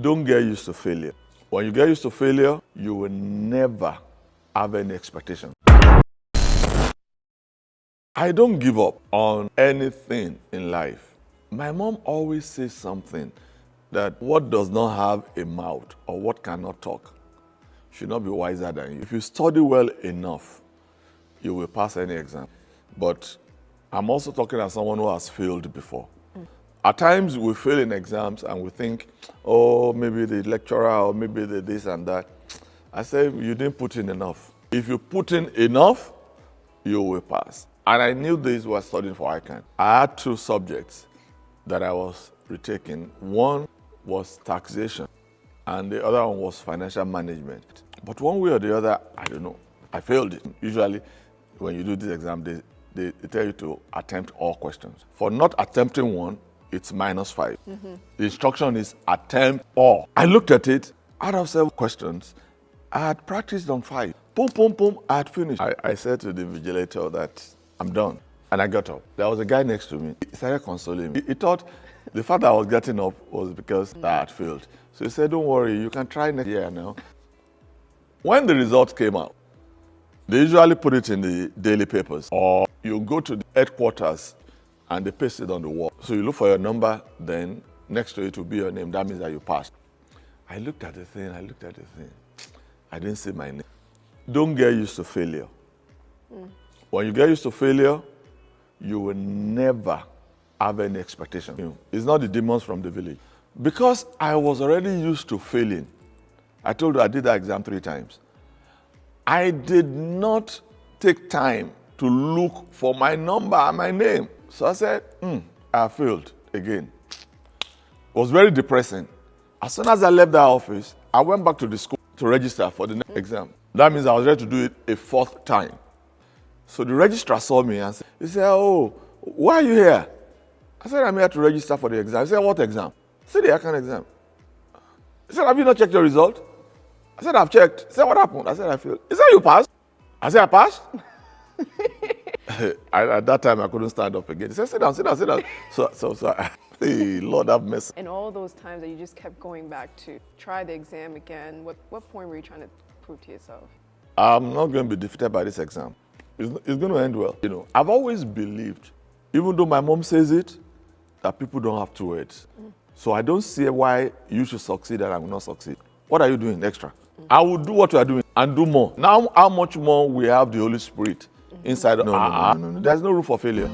Don't get used to failure. When you get used to failure, you will never have any expectation. I don't give up on anything in life. My mom always says something that what does not have a mouth or what cannot talk should not be wiser than you. If you study well enough, you will pass any exam. But I'm also talking as someone who has failed before. At times we fail in exams and we think, oh, maybe the lecturer or maybe the this and that. I say, you didn't put in enough. If you put in enough, you will pass. And I knew this was studying for ICANN. I had two subjects that I was retaking. One was taxation and the other one was financial management. But one way or the other, I don't know, I failed it. Usually when you do this exam, they tell you to attempt all questions. For not attempting one, it's -5. The instruction is attempt all. I looked at it, out of 7 questions, I had practiced on 5. Boom, boom, boom, I had finished. I said to the vigilator that I'm done. And I got up. There was a guy next to me. He started consoling me. He thought the fact that I was getting up was because I had failed. So he said, don't worry, you can try next year now. When the results came out, they usually put it in the daily papers, or you go to the headquarters and they paste it on the wall. So you look for your number, then next to it will be your name. That means that you passed. I looked at the thing, I didn't see my name. Don't get used to failure. When you get used to failure, you will never have any expectation. It's not the demons from the village. Because I was already used to failing. I told you I did that exam 3 times. I did not take time to look for my number and my name. So I said, I failed again. It was very depressing. As soon as I left that office, I went back to the school to register for the next exam. That means I was ready to do it a 4th time. So the registrar saw me and he said, oh, why are you here? I said, I'm here to register for the exam. He said, what exam? I said, the ICANN exam. He said, have you not checked your result? I said, I've checked. He said, what happened? I said, I failed. He said, you passed? I said, I passed? At that time, I couldn't stand up again. He said, sit down, sit down, sit down. So hey, Lord have mercy. And all those times that you just kept going back to try the exam again, what point were you trying to prove to yourself? I'm not going to be defeated by this exam. It's going to end well. You know, I've always believed, even though my mom says it, that people don't have 2 words. So I don't see why you should succeed and I will not succeed. What are you doing extra? I will do what you are doing and do more. Now, how much more we have the Holy Spirit inside? No. There's no room for failure.